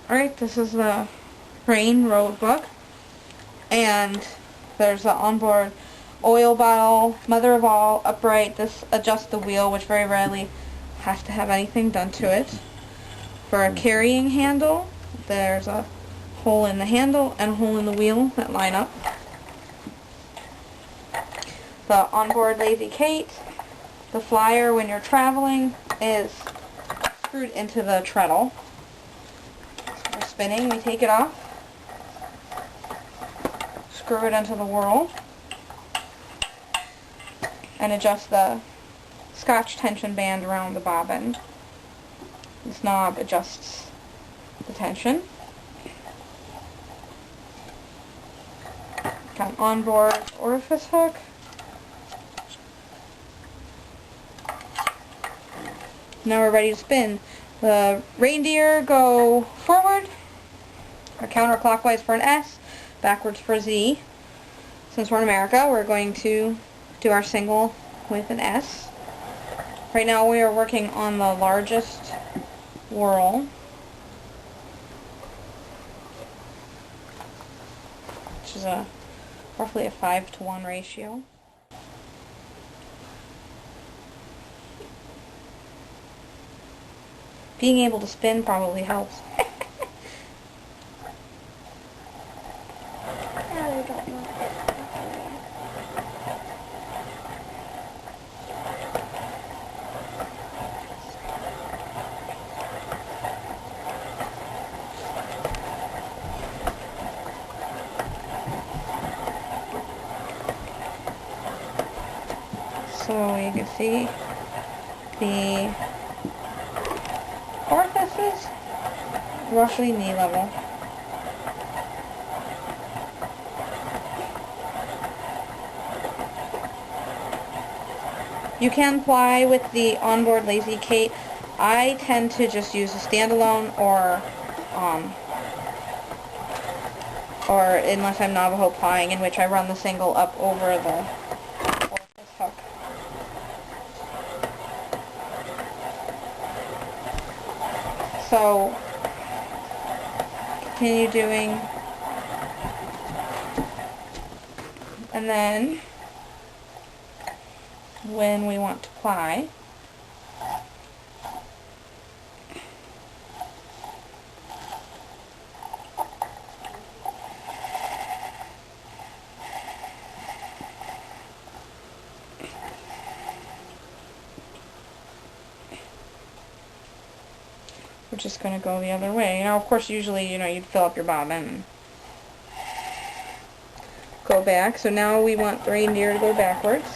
Alright, this is the Hreinn RoadBug, and there's the onboard oil bottle, mother of all, upright. This adjusts the wheel, which very rarely has to have anything done to it. For a carrying handle, there's a hole in the handle and a hole in the wheel that line up. The onboard lazy Kate, the flyer when you're traveling, is screwed into the treadle. So we're spinning, we take it off, screw it into the whirl, and adjust the Scotch tension band around the bobbin. This knob adjusts the tension. Got an onboard orifice hook. Now we're ready to spin. The reindeer go forward, or counterclockwise for an S, backwards for a Z. Since we're in America, we're going to do our single with an S. Right now we are working on the largest whirl, which is roughly a 5-to-1 ratio. Being able to spin probably helps. So you can see the orifices roughly knee level. You can ply with the onboard lazy Kate. I tend to just use a standalone or unless I'm Navajo plying, in which I run the single up over the orifice hook. So, continue doing, and then when we want to ply, we're just going to go the other way. Now, of course, usually, you'd fill up your bobbin and go back. So now we want the reindeer to go backwards.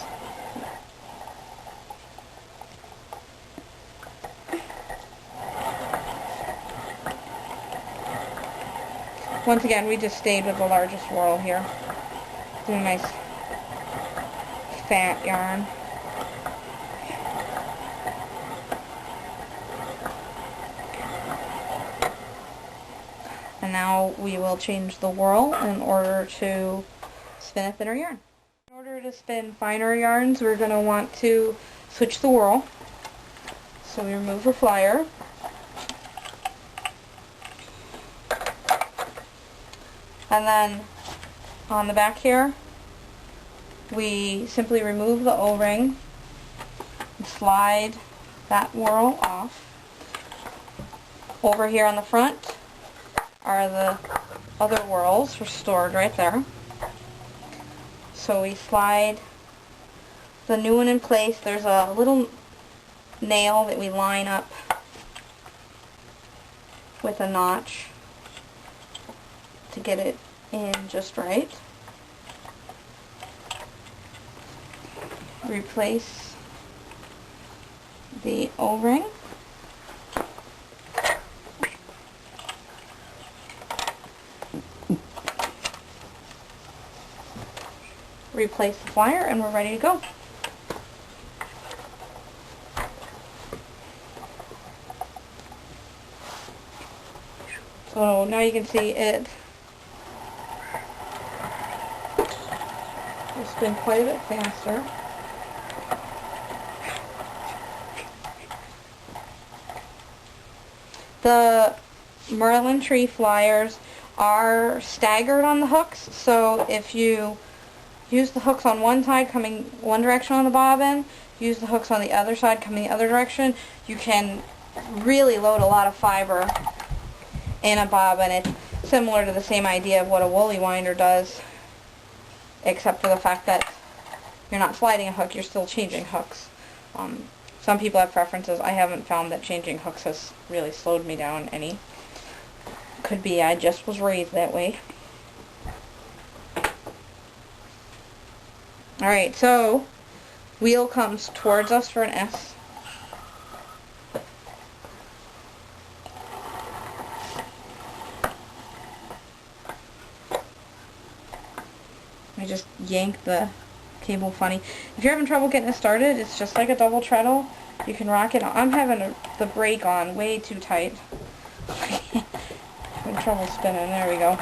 Once again, we just stayed with the largest whirl here. Do a nice fat yarn. And now we will change the whirl in order to spin a thinner yarn. In order to spin finer yarns, we're going to want to switch the whirl. So we remove the flyer. And then on the back here, we simply remove the O-ring and slide that whirl off. Over here on the front are the other whirls stored right there. So we slide the new one in place. There's a little nail that we line up with a notch to get it in just right. Replace the O-ring. Replace the flyer, and we're ready to go. So now you can see it will spin quite a bit faster. The Merlin Tree pliers are staggered on the hooks, so if you use the hooks on one side coming one direction on the bobbin, use the hooks on the other side coming the other direction, you can really load a lot of fiber in a bobbin. It's similar to the same idea of what a woolly winder does, except for the fact that you're not sliding a hook, you're still changing hooks. Some people have preferences. I haven't found that changing hooks has really slowed me down any. Could be I just was raised that way. Alright, so wheel comes towards us for an S. I just yanked the cable funny. If you're having trouble getting it started, it's just like a double treadle. You can rock it. I'm having the brake on way too tight. Having trouble spinning. There we go.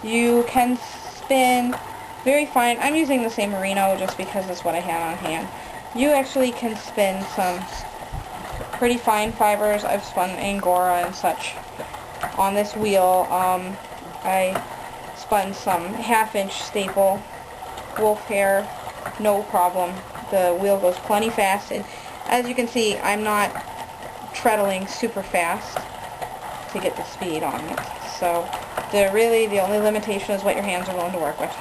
You can spin very fine. I'm using the same merino just because it's what I had on hand. You actually can spin some pretty fine fibers. I've spun Angora and such on this wheel. I spun some half-inch staple wolf hair, no problem. The wheel goes plenty fast, and as you can see, I'm not treadling super fast to get the speed on it. So the only limitation is what your hands are willing to work with.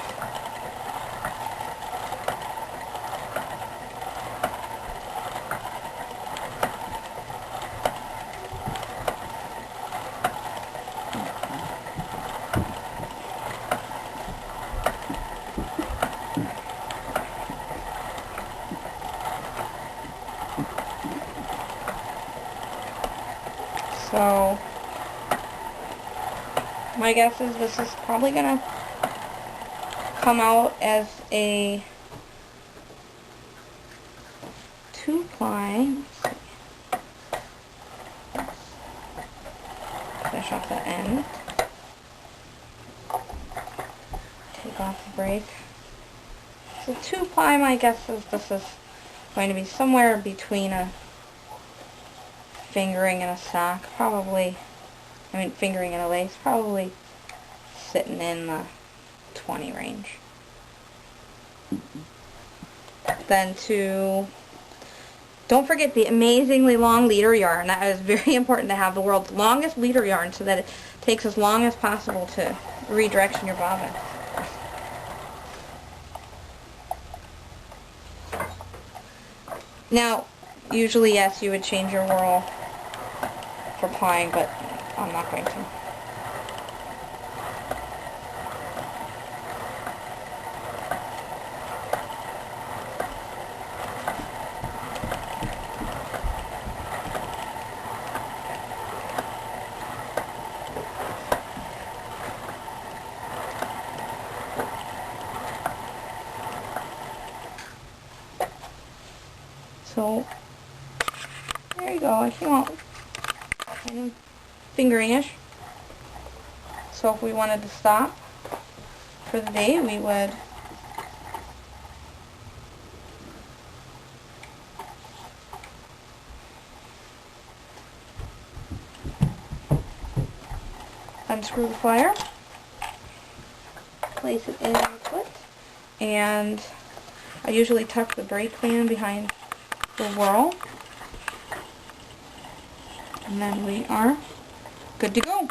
So my guess is this is probably going to come out as a 2-ply. Finish off the end. Take off the brake. So 2-ply, my guess is this is going to be somewhere between a fingering and a sock, probably, fingering and a lace, probably sitting in the 20 range. Then don't forget the amazingly long leader yarn. That is very important to have the world's longest leader yarn so that it takes as long as possible to redirection your bobbin. Now, usually, yes, you would change your whirl for plying, but I'm not going to. So, there you go. I came out kind of fingering-ish. So if we wanted to stop for the day, we would unscrew the plier, place it in the foot, and I usually tuck the brake band behind the whirl, and then we are good to go.